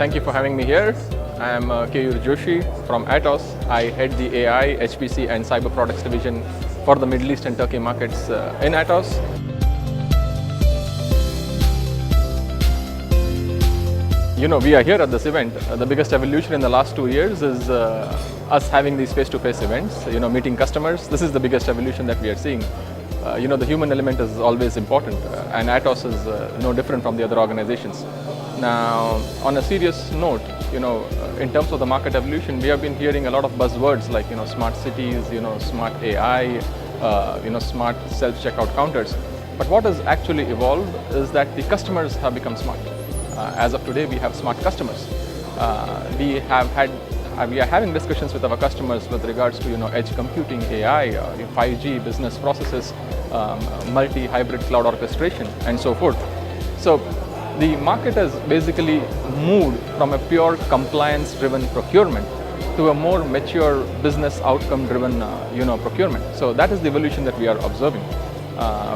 Thank you for having me here. I am Keyur Joshi from ATOS. I head the AI, HPC and Cyber Products Division for the Middle East and Turkey markets in ATOS. We are here at this event. The biggest evolution in the last 2 years is us having these face-to-face events, meeting customers. This is the biggest evolution that we are seeing. The human element is always important, and ATOS is no different from the other organizations. Now, on a serious note, in terms of the market evolution, we have been hearing a lot of buzzwords like, smart cities, smart AI, smart self-checkout counters. But what has actually evolved is that the customers have become smart. As of today, we have smart customers. We are having discussions with our customers with regards to edge computing, AI, 5G, business processes, multi-hybrid cloud orchestration, and so forth. So the market has basically moved from a pure compliance-driven procurement to a more mature business outcome-driven procurement. So that is the evolution that we are observing.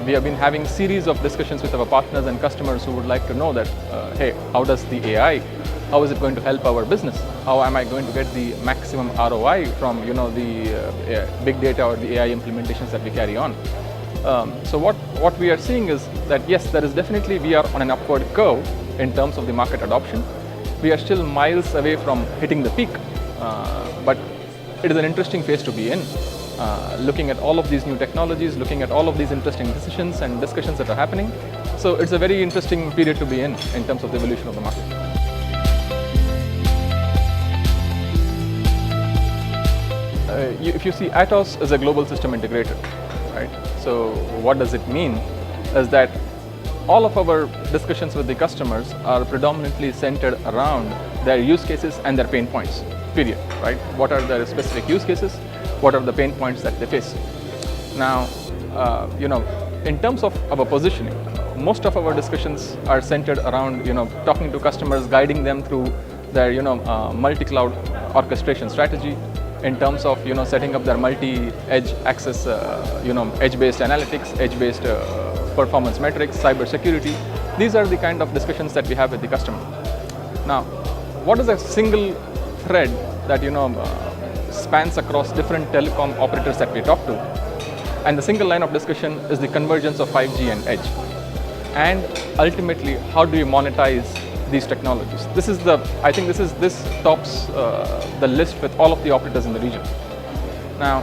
We have been having series of discussions with our partners and customers who would like to know that, hey, how does the AI, how is it going to help our business? How am I going to get the maximum ROI from the big data or the AI implementations that we carry on? So what we are seeing is that yes, there is definitely, we are on an upward curve in terms of the market adoption. We are still miles away from hitting the peak, but it is an interesting phase to be in. Looking at all of these new technologies, looking at all of these interesting decisions and discussions that are happening. So it's a very interesting period to be in terms of the evolution of the market. If you see, ATOS is a global system integrator, right? So what does it mean is that all of our discussions with the customers are predominantly centered around their use cases and their pain points, period, right? What are their specific use cases? What are the pain points that they face? Now, in terms of our positioning, most of our discussions are centered around, talking to customers, guiding them through their, multi-cloud orchestration strategy, in terms of, setting up their multi-edge access, edge-based analytics, edge-based performance metrics, cyber security. These are the kind of discussions that we have with the customer. Now, what is a single thread that, spans across different telecom operators that we talk to? And the single line of discussion is the convergence of 5G and edge. And ultimately, how do you monetize these technologies? I think this tops the list with all of the operators in the region. Now,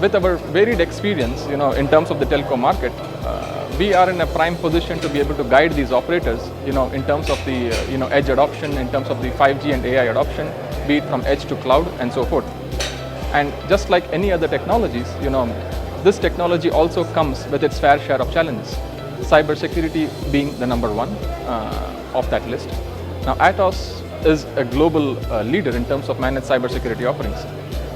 with our varied experience, in terms of the telco market, we are in a prime position to be able to guide these operators, in terms of the edge adoption, in terms of the 5G and AI adoption, be it from edge to cloud and so forth. And just like any other technologies, this technology also comes with its fair share of challenges. Cyber security being the number one of that list. Now, ATOS is a global leader in terms of managed cybersecurity offerings,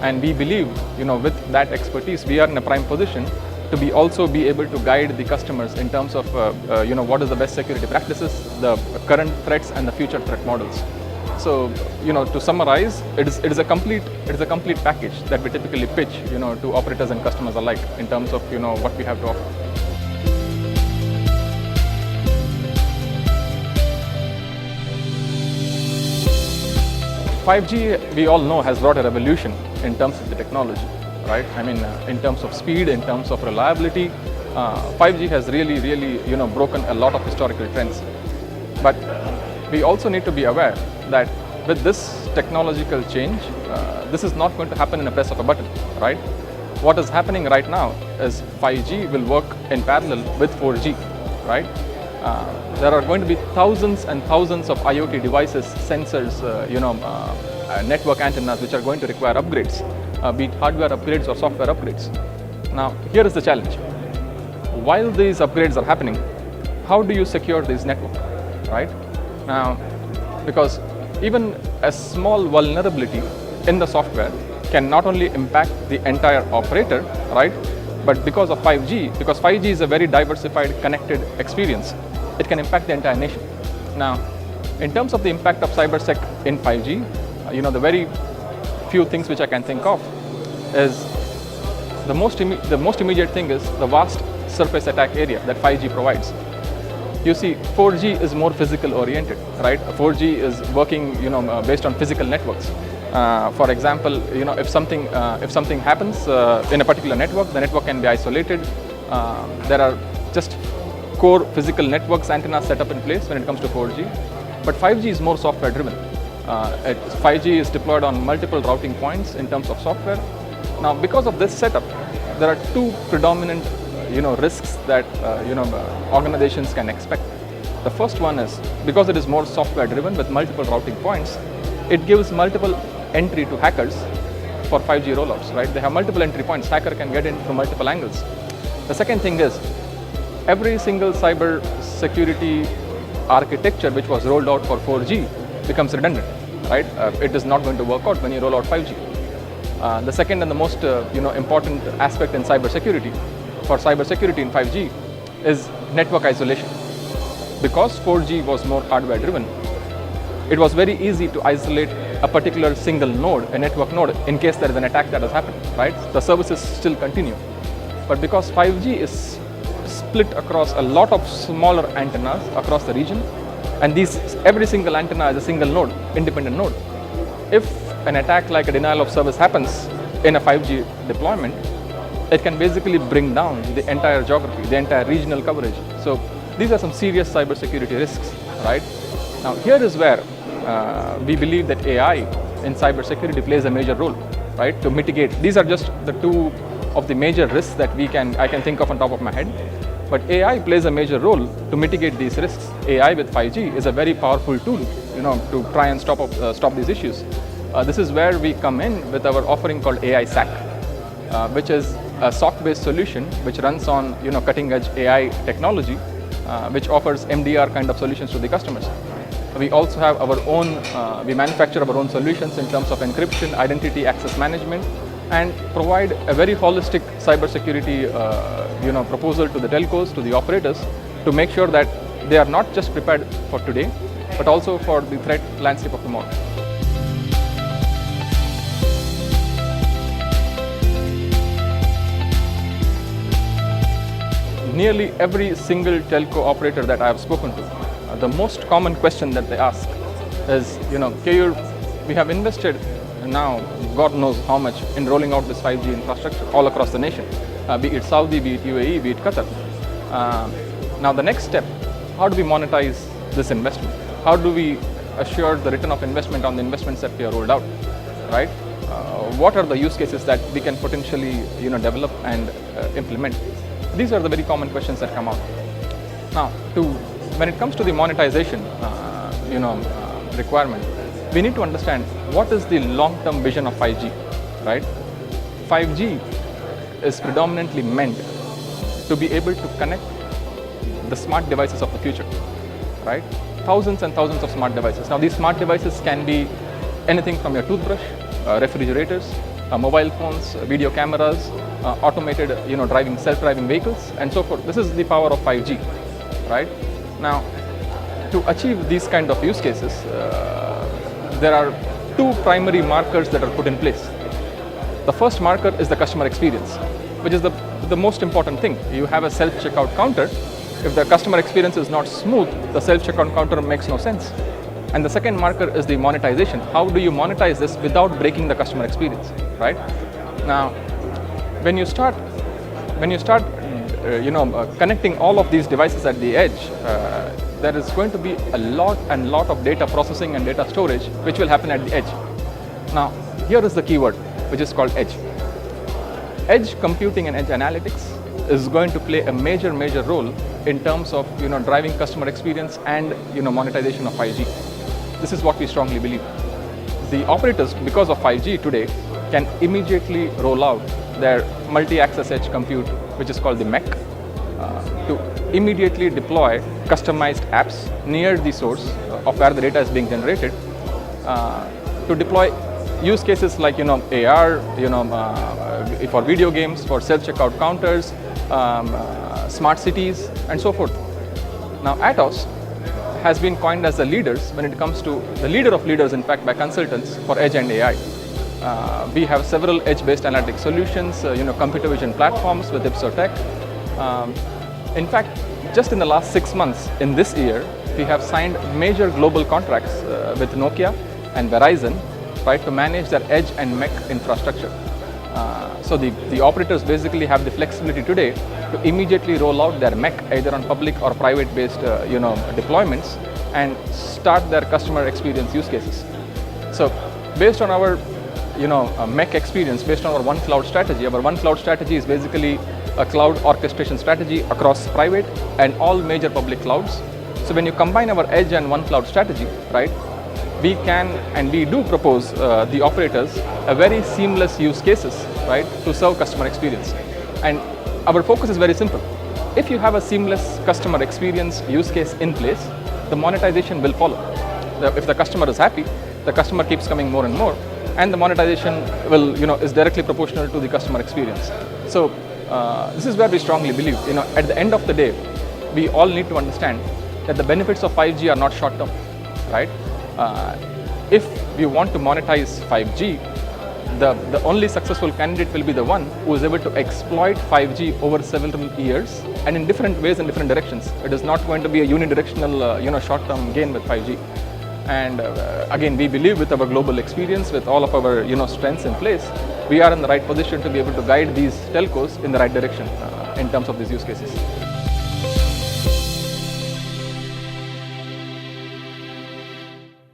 and we believe, with that expertise, we are in a prime position to also be able to guide the customers in terms of, what is the best security practices, the current threats, and the future threat models. So, to summarize, it is a complete package that we typically pitch, to operators and customers alike in terms of, what we have to offer. $5G, we all know, has brought a revolution in terms of the technology, right? I mean, in terms of speed, in terms of reliability, 5G has really, broken a lot of historical trends. But we also need to be aware that with this technological change, this is not going to happen in a press of a button, right? What is happening right now is 5G will work in parallel with 4G, right? There are going to be thousands and thousands of IoT devices, sensors, network antennas, which are going to require upgrades, be it hardware upgrades or software upgrades. Now, here is the challenge. While these upgrades are happening, how do you secure this network, right? Now, because even a small vulnerability in the software can not only impact the entire operator, right? But because of 5G, because 5G is a very diversified, connected experience, it can impact the entire nation. Now, in terms of the impact of cybersec in 5G, the very few things which I can think of is the most immediate thing is the vast surface attack area that 5G provides. You see, 4G is more physical oriented, right? 4G is working, based on physical networks. For example, if something happens in a particular network, the network can be isolated. There are just core physical networks antennas set up in place when it comes to 4G. But 5G is more software driven. 5G is deployed on multiple routing points in terms of software. Now, because of this setup, there are two predominant risks that organizations can expect. The first one is, because it is more software driven with multiple routing points, it gives multiple entry to hackers for 5G rollouts, right? They have multiple entry points. Hacker can get in from multiple angles. The second thing is, every single cyber security architecture which was rolled out for 4G becomes redundant, right? It is not going to work out when you roll out 5G. The second and the most important aspect in cybersecurity, in 5G, is network isolation. Because 4G was more hardware driven, it was very easy to isolate a particular single node, a network node, in case there is an attack that has happened, right? The services still continue. But because 5G is split across a lot of smaller antennas across the region, and every single antenna is a single node, independent node. If an attack like a denial of service happens in a 5G deployment, it can basically bring down the entire geography, the entire regional coverage. So these are some serious cybersecurity risks, right? Now here is where we believe that AI in cybersecurity plays a major role, right? To mitigate. These are just the two of the major risks that I can think of on top of my head. But AI plays a major role to mitigate these risks. AI with 5G is a very powerful tool, to try and stop these issues. This is where we come in with our offering called AI SAC, which is a SOC-based solution which runs on cutting-edge AI technology, which offers MDR kind of solutions to the customers. We also have our own, we manufacture our own solutions in terms of encryption, identity access management, and provide a very holistic cybersecurity proposal to the telcos, to the operators, to make sure that they are not just prepared for today, but also for the threat landscape of tomorrow. Nearly every single telco operator that I have spoken to, the most common question that they ask is, Keyur, we have invested now God knows how much in rolling out this 5G infrastructure all across the nation, be it Saudi, be it UAE, be it Qatar. Now the next step, how do we monetize this investment? How do we assure the return of investment on the investments that we have rolled out, right? What are the use cases that we can potentially develop and implement? These are the very common questions that come out. Now, when it comes to the monetization requirement, we need to understand what is the long-term vision of 5G, right? 5G is predominantly meant to be able to connect the smart devices of the future, right? Thousands and thousands of smart devices. Now, these smart devices can be anything from your toothbrush, refrigerators, mobile phones, video cameras, automated, self-driving vehicles, and so forth. This is the power of 5G, right? Now, to achieve these kind of use cases, there are two primary markers that are put in place. The first marker is the customer experience, which is the most important thing. You have a self-checkout counter. If the customer experience is not smooth, the self-checkout counter makes no sense. And the second marker is the monetization. How do you monetize this without breaking the customer experience, right? Now, when you start connecting all of these devices at the edge, there is going to be a lot of data processing and data storage which will happen at the edge. Now, here is the keyword, which is called edge. Edge computing and edge analytics is going to play a major role in terms of driving customer experience and monetization of 5G. This is what we strongly believe. The operators, because of 5G today, can immediately roll out their multi-access edge compute, which is called the MEC, to immediately deploy customized apps near the source of where the data is being generated, to deploy use cases like AR, for video games, for self-checkout counters, smart cities, and so forth. Now, ATOS has been coined as the leaders when it comes to the leader of leaders, in fact, by consultants for edge and AI. We have several edge-based analytic solutions, computer vision platforms with Ipsotech. In fact, just in the last 6 months in this year, we have signed major global contracts with Nokia and Verizon, right, to manage their edge and MEC infrastructure. So the operators basically have the flexibility today to immediately roll out their MEC either on public or private based deployments and start their customer experience use cases. So based on our MEC experience, based on our one cloud strategy, our one cloud strategy is basically a cloud orchestration strategy across private and all major public clouds. So when you combine our edge and one cloud strategy, right, we can and we do propose the operators a very seamless use cases, right, to serve customer experience. And our focus is very simple. If you have a seamless customer experience use case in place, the monetization will follow. If the customer is happy, the customer keeps coming more and more, and the monetization will, is directly proportional to the customer experience. So this is where we strongly believe. At the end of the day, we all need to understand that the benefits of 5G are not short term, right? If we want to monetize 5G, the only successful candidate will be the one who is able to exploit 5G over several years and in different ways and different directions. It is not going to be a unidirectional, short-term gain with 5G. And again, we believe with our global experience, with all of our strengths in place, we are in the right position to be able to guide these telcos in the right direction in terms of these use cases.